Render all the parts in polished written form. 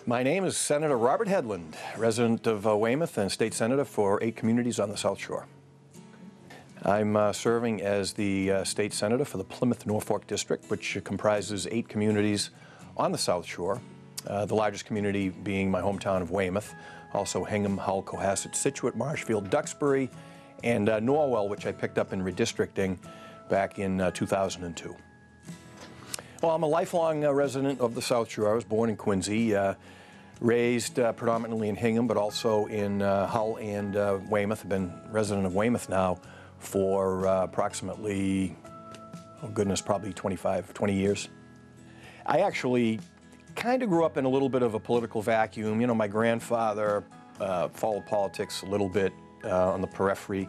My name is Senator Robert Hedlund, resident of Weymouth and state senator for 8 communities on the South Shore. I'm serving as the state senator for the Plymouth-Norfolk District, which comprises 8 communities on the South Shore, the largest community being my hometown of Weymouth, also Hingham, Hull, Cohasset, Scituate, Marshfield, Duxbury, and Norwell, which I picked up in redistricting back in 2002. Well, I'm a lifelong resident of the South Shore. I was born in Quincy, raised predominantly in Hingham, but also in Hull and Weymouth. I've been resident of Weymouth now for approximately, oh goodness, probably 20 years. I actually kind of grew up in a little bit of a political vacuum. You know, my grandfather followed politics a little bit on the periphery.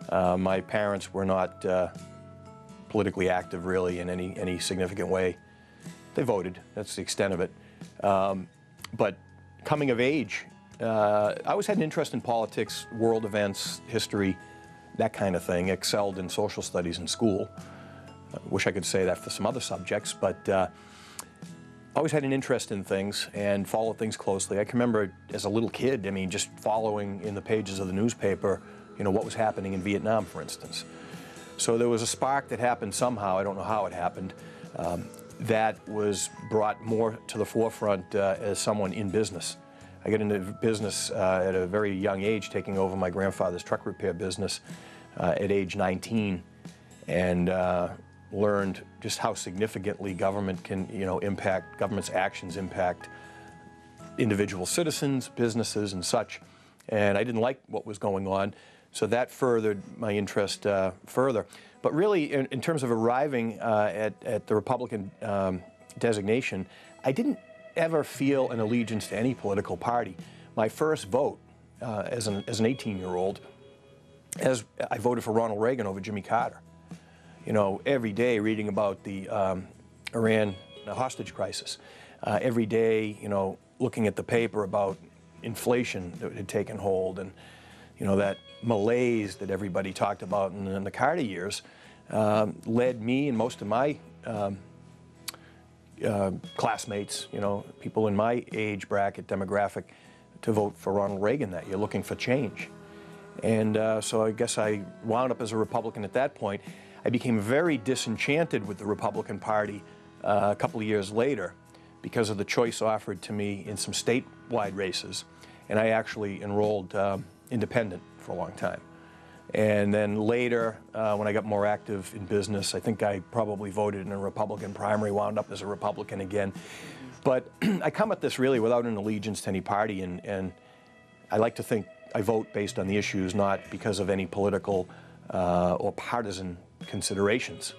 My parents were not politically active really in any significant way. They voted, that's the extent of it. But coming of age, I always had an interest in politics, world events, history, that kind of thing. Excelled in social studies in school. I wish I could say that for some other subjects, but always had an interest in things and followed things closely. I can remember as a little kid, I mean, just following in the pages of the newspaper, you know, what was happening in Vietnam, for instance. So there was a spark that happened somehow, I don't know how it happened, that was brought more to the forefront as someone in business. I got into business at a very young age, taking over my grandfather's truck repair business at age 19, and learned just how significantly government can, you know, government's actions impact individual citizens, businesses, and such. And I didn't like what was going on, so that furthered my interest further. But really, in terms of arriving at the Republican designation, I didn't ever feel an allegiance to any political party. My first vote as an 18-year-old, as I voted for Ronald Reagan over Jimmy Carter. You know, every day reading about the Iran hostage crisis. Every day, you know, looking at the paper about inflation that had taken hold, and you know, that malaise that everybody talked about in the Carter years led me and most of my classmates, you know, people in my age bracket demographic, to vote for Ronald Reagan that year, looking for change. And so I guess I wound up as a Republican at that point. I became very disenchanted with the Republican Party a couple of years later because of the choice offered to me in some statewide races. And I actually enrolled independent for a long time. And then later, when I got more active in business, I think I probably voted in a Republican primary, wound up as a Republican again. But I come at this really without an allegiance to any party, and I like to think I vote based on the issues, not because of any political or partisan considerations.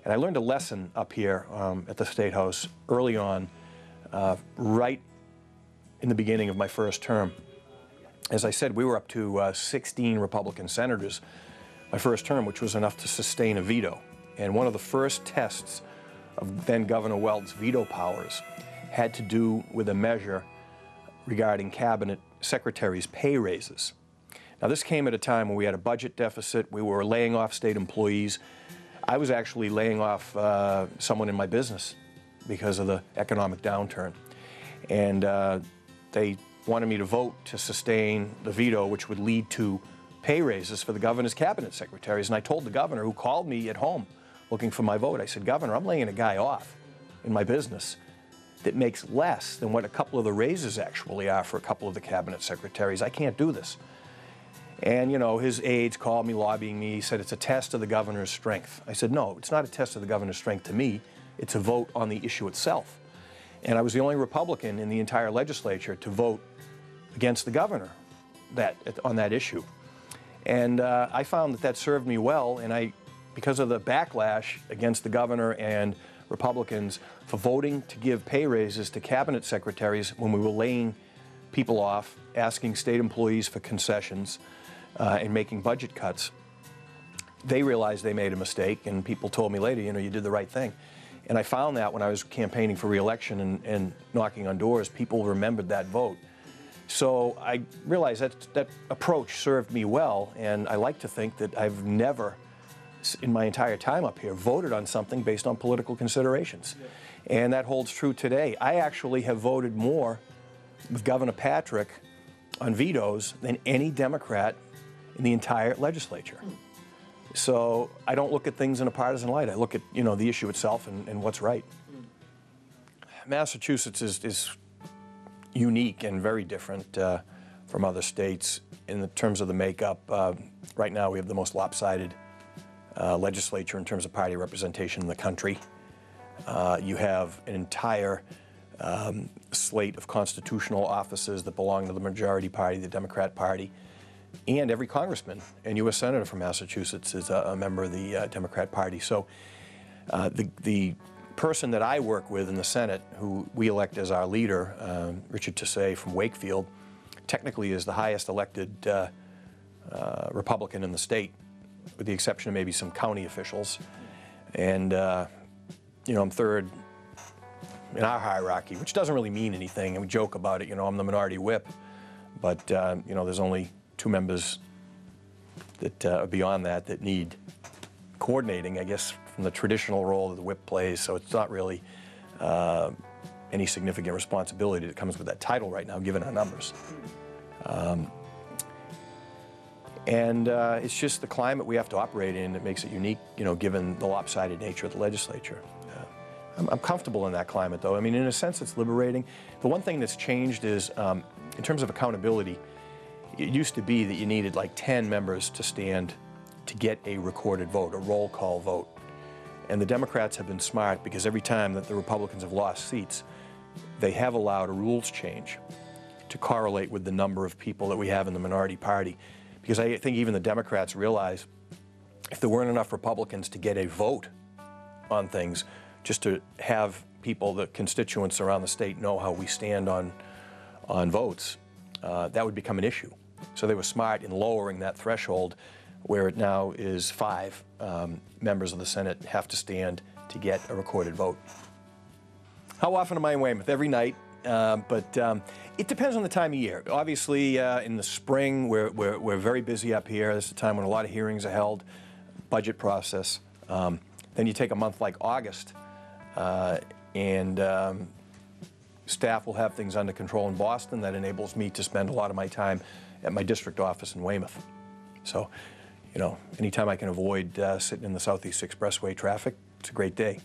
And I learned a lesson up here at the State House early on, right in the beginning of my first term. As I said, we were up to 16 Republican senators my first term, which was enough to sustain a veto. And one of the first tests of then Governor Weld's veto powers had to do with a measure regarding cabinet secretaries' pay raises. Now, this came at a time when we had a budget deficit. We were laying off state employees. I was actually laying off someone in my business because of the economic downturn. And they wanted me to vote to sustain the veto, which would lead to pay raises for the governor's cabinet secretaries. And I told the governor, who called me at home looking for my vote, I said, "Governor, I'm laying a guy off in my business that makes less than what a couple of the raises actually are for a couple of the cabinet secretaries. I can't do this." And, you know, his aides called me, lobbying me. He said, "It's a test of the governor's strength." I said, "No, it's not a test of the governor's strength to me. It's a vote on the issue itself." And I was the only Republican in the entire legislature to vote against the governor on that issue. And I found that served me well, and because of the backlash against the governor and Republicans for voting to give pay raises to cabinet secretaries when we were laying people off, asking state employees for concessions, and making budget cuts, they realized they made a mistake, and people told me later, you know, you did the right thing. And I found that when I was campaigning for re-election and knocking on doors, people remembered that vote. So I realized that approach served me well, and I like to think that I've never, in my entire time up here, voted on something based on political considerations. And that holds true today. I actually have voted more with Governor Patrick on vetoes than any Democrat in the entire legislature. So I don't look at things in a partisan light. I look at, the issue itself and what's right. Massachusetts is unique and very different from other states in terms of the makeup. Right now we have the most lopsided legislature in terms of party representation in the country. You have an entire slate of constitutional offices that belong to the majority party, the Democrat Party, and every congressman and U.S. senator from Massachusetts is a member of the Democrat Party. So the person that I work with in the Senate, who we elect as our leader, Richard Tassay from Wakefield, technically is the highest elected Republican in the state, with the exception of maybe some county officials. And, I'm third in our hierarchy, which doesn't really mean anything. And we joke about it, I'm the minority whip. But, there's only 2 members that are beyond that need coordinating, I guess, from the traditional role that the whip plays. So it's not really any significant responsibility that comes with that title right now, given our numbers. It's just the climate we have to operate in that makes it unique, given the lopsided nature of the legislature. I'm comfortable in that climate, though. I mean, in a sense, it's liberating. The one thing that's changed is, in terms of accountability, it used to be that you needed like 10 members to stand to get a recorded vote, a roll call vote. And the Democrats have been smart, because every time that the Republicans have lost seats, they have allowed a rules change to correlate with the number of people that we have in the minority party. Because I think even the Democrats realize if there weren't enough Republicans to get a vote on things, just to have people, the constituents around the state, know how we stand on votes, that would become an issue. So they were smart in lowering that threshold, where it now is 5 members of the Senate have to stand to get a recorded vote. How often am I in Weymouth? Every night, but it depends on the time of year. Obviously, in the spring, we're very busy up here. This is the time when a lot of hearings are held, budget process. Then you take a month like August, and staff will have things under control in Boston. That enables me to spend a lot of my time at my district office in Weymouth. So, anytime I can avoid sitting in the Southeast Expressway traffic, it's a great day.